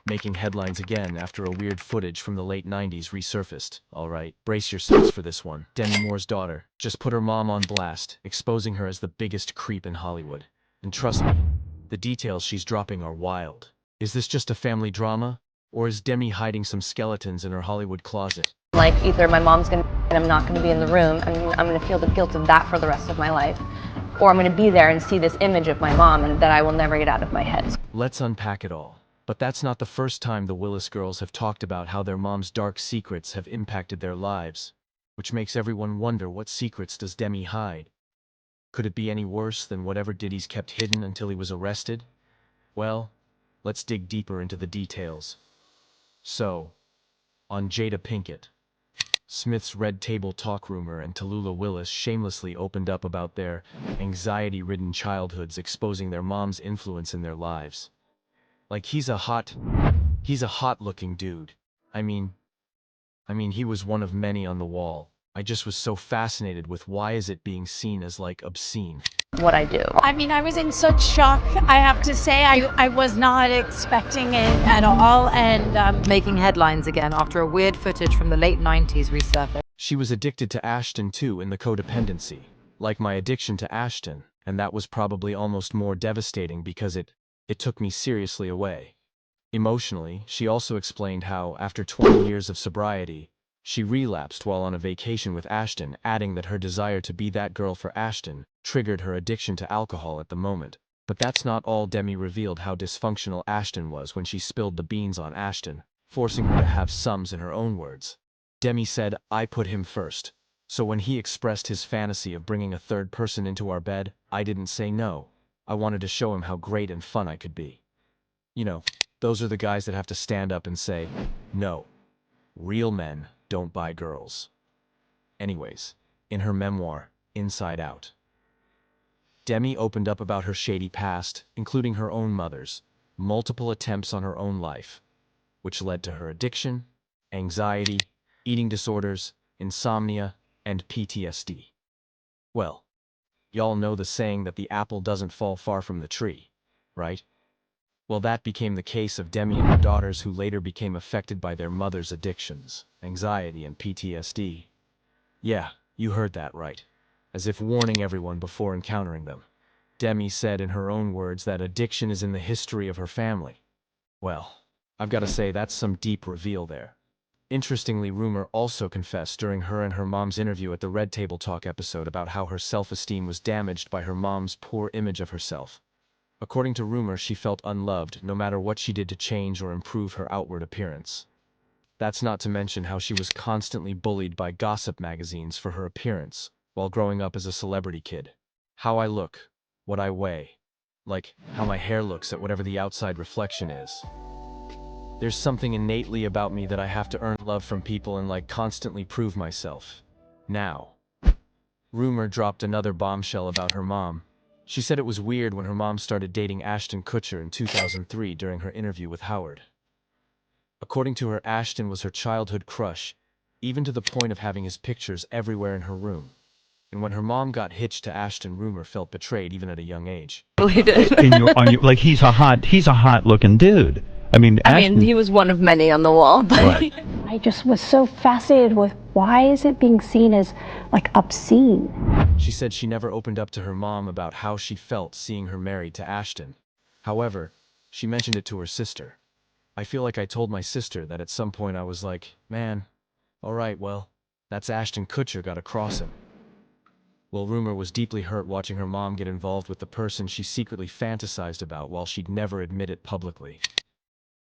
making headlines again after a weird footage from the late 90s resurfaced. Alright, brace yourselves for this one. Demi Moore's daughter just put her mom on blast, exposing her as the biggest creep in Hollywood. And trust me, the details she's dropping are wild. Is this just a family drama? Or is Demi hiding some skeletons in her Hollywood closet? Like, either my mom's gonna and I'm not gonna be in the room, and I'm gonna feel the guilt of that for the rest of my life, or I'm gonna be there and see this image of my mom and that I will never get out of my head. Let's unpack it all. But that's not the first time the Willis girls have talked about how their mom's dark secrets have impacted their lives, which makes everyone wonder, what secrets does Demi hide? Could it be any worse than whatever Diddy's kept hidden until he was arrested? Well, let's dig deeper into the details. So, on Jada Pinkett, Smith's Red Table Talk rumor, and Tallulah Willis shamelessly opened up about their anxiety-ridden childhoods, exposing their mom's influence in their lives. Like, he's a hot-looking dude. I mean, he was one of many on the wall. I just was so fascinated with, why is it being seen as, like, obscene? What I do. I mean, I was in such shock, I have to say. I was not expecting it at all, and making headlines again after a weird footage from the late 90s resurfaced. She was addicted to Ashton too, in the codependency, like my addiction to Ashton, and that was probably almost more devastating because it took me seriously away. Emotionally, she also explained how, after 20 years of sobriety, she relapsed while on a vacation with Ashton, adding that her desire to be that girl for Ashton triggered her addiction to alcohol at the moment. But that's not all. Demi revealed how dysfunctional Ashton was when she spilled the beans on Ashton, forcing her to have sums, in her own words. Demi said, "I put him first. So when he expressed his fantasy of bringing a third person into our bed, I didn't say no. I wanted to show him how great and fun I could be." You know, those are the guys that have to stand up and say, "No, real men don't buy girls." Anyways, in her memoir, Inside Out, Demi opened up about her shady past, including her own mother's multiple attempts on her own life, which led to her addiction, anxiety, eating disorders, insomnia, and PTSD. Well, y'all know the saying that the apple doesn't fall far from the tree, right? Well, that became the case of Demi and her daughters, who later became affected by their mother's addictions, anxiety, and PTSD. Yeah, you heard that right. As if warning everyone before encountering them. Demi said in her own words that addiction is in the history of her family. Well, I've got to say, that's some deep reveal there. Interestingly, Rumor also confessed during her and her mom's interview at the Red Table Talk episode about how her self-esteem was damaged by her mom's poor image of herself. According to Rumor, she felt unloved no matter what she did to change or improve her outward appearance. That's not to mention how she was constantly bullied by gossip magazines for her appearance while growing up as a celebrity kid. How I look, what I weigh, like how my hair looks at whatever the outside reflection is. There's something innately about me that I have to earn love from people and, like, constantly prove myself. Now, Rumor dropped another bombshell about her mom. She said it was weird when her mom started dating Ashton Kutcher in 2003 during her interview with Howard. According to her, Ashton was her childhood crush, even to the point of having his pictures everywhere in her room. And when her mom got hitched to Ashton, Rumor felt betrayed even at a young age. Like, he's a hot looking dude. I mean, Ashton, he was one of many on the wall, but right. I just was so fascinated with, why is it being seen as, like, obscene? She said she never opened up to her mom about how she felt seeing her married to Ashton. However, she mentioned it to her sister. "I feel like I told my sister that at some point I was like, man, alright, well, that's Ashton Kutcher, gotta cross him." Well, Rumor was deeply hurt watching her mom get involved with the person she secretly fantasized about while she'd never admit it publicly.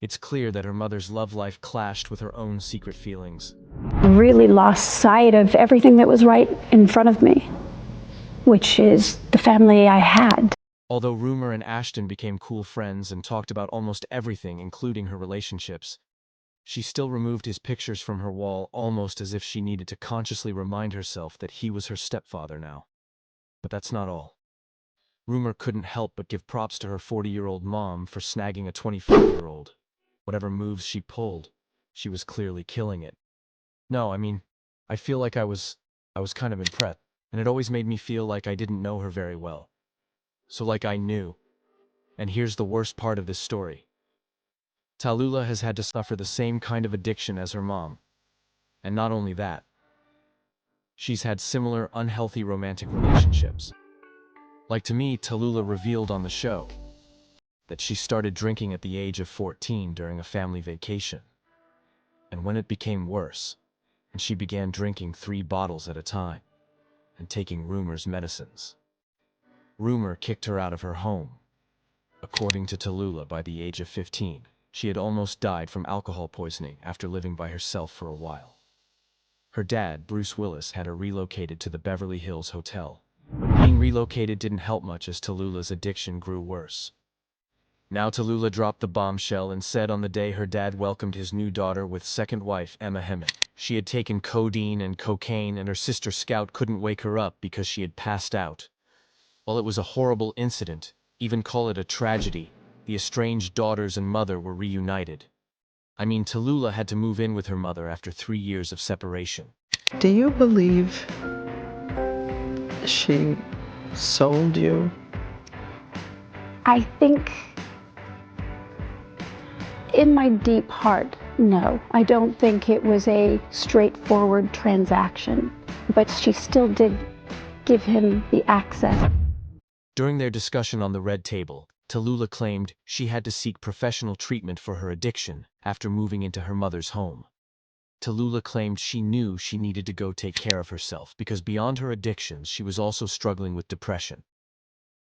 It's clear that her mother's love life clashed with her own secret feelings. Really lost sight of everything that was right in front of me, which is the family I had. Although Rumor and Ashton became cool friends and talked about almost everything, including her relationships, she still removed his pictures from her wall, almost as if she needed to consciously remind herself that he was her stepfather now. But that's not all. Rumor couldn't help but give props to her 40-year-old mom for snagging a 25-year-old. Whatever moves she pulled, she was clearly killing it. No, I mean, I feel like I was kind of impressed, and it always made me feel like I didn't know her very well. So like I knew. And here's the worst part of this story. Tallulah has had to suffer the same kind of addiction as her mom. And not only that, she's had similar unhealthy romantic relationships. Like to me, Tallulah revealed on the show that she started drinking at the age of 14 during a family vacation. And when it became worse, and she began drinking 3 bottles at a time and taking Rumor's medicines. Rumor kicked her out of her home. According to Tallulah, by the age of 15, she had almost died from alcohol poisoning after living by herself for a while. Her dad, Bruce Willis, had her relocated to the Beverly Hills Hotel. But being relocated didn't help much as Tallulah's addiction grew worse. Now Tallulah dropped the bombshell and said on the day her dad welcomed his new daughter with second wife Emma Hemming, she had taken codeine and cocaine and her sister Scout couldn't wake her up because she had passed out. While it was a horrible incident, even call it a tragedy, the estranged daughters and mother were reunited. I mean, Tallulah had to move in with her mother after 3 years of separation. Do you believe she sold you? I think in my deep heart, no. I don't think it was a straightforward transaction, but she still did give him the access. During their discussion on the red table, Tallulah claimed she had to seek professional treatment for her addiction after moving into her mother's home. Tallulah claimed she knew she needed to go take care of herself because beyond her addictions she was also struggling with depression.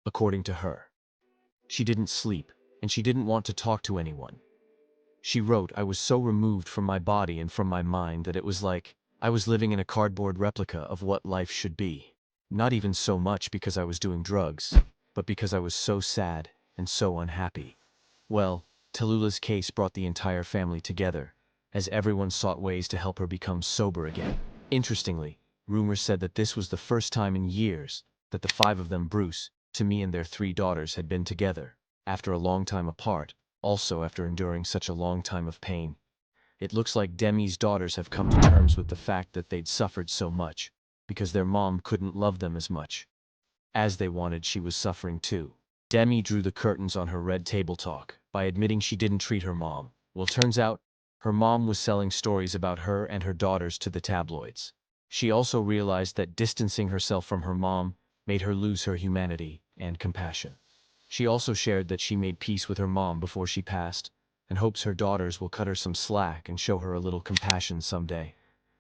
According to her, she didn't sleep and she didn't want to talk to anyone. She wrote, "I was so removed from my body and from my mind that it was like I was living in a cardboard replica of what life should be. Not even so much because I was doing drugs, but because I was so sad and so unhappy." Well, Tallulah's case brought the entire family together, as everyone sought ways to help her become sober again. Interestingly, rumors said that this was the first time in years that the 5 of them, Bruce, Timmy and their 3 daughters, had been together, after a long time apart, also after enduring such a long time of pain. It looks like Demi's daughters have come to terms with the fact that they'd suffered so much, because their mom couldn't love them as much as they wanted. She was suffering too. Demi drew the curtains on her red table talk by admitting she didn't treat her mom. Well, turns out, her mom was selling stories about her and her daughters to the tabloids. She also realized that distancing herself from her mom made her lose her humanity and compassion. She also shared that she made peace with her mom before she passed, and hopes her daughters will cut her some slack and show her a little compassion someday.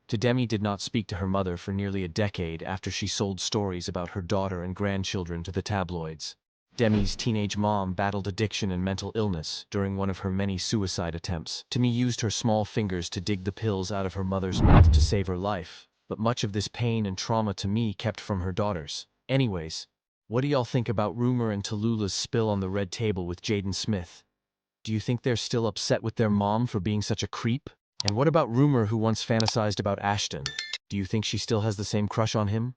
Demi did not speak to her mother for nearly a decade after she sold stories about her daughter and grandchildren to the tabloids. Demi's teenage mom battled addiction and mental illness during one of her many suicide attempts. Demi used her small fingers to dig the pills out of her mother's mouth to save her life, but much of this pain and trauma Demi kept from her daughters. Anyways, what do y'all think about Rumor and Tallulah's spill on the red table with Jaden Smith? Do you think they're still upset with their mom for being such a creep? And what about Rumor, who once fantasized about Ashton? Do you think she still has the same crush on him?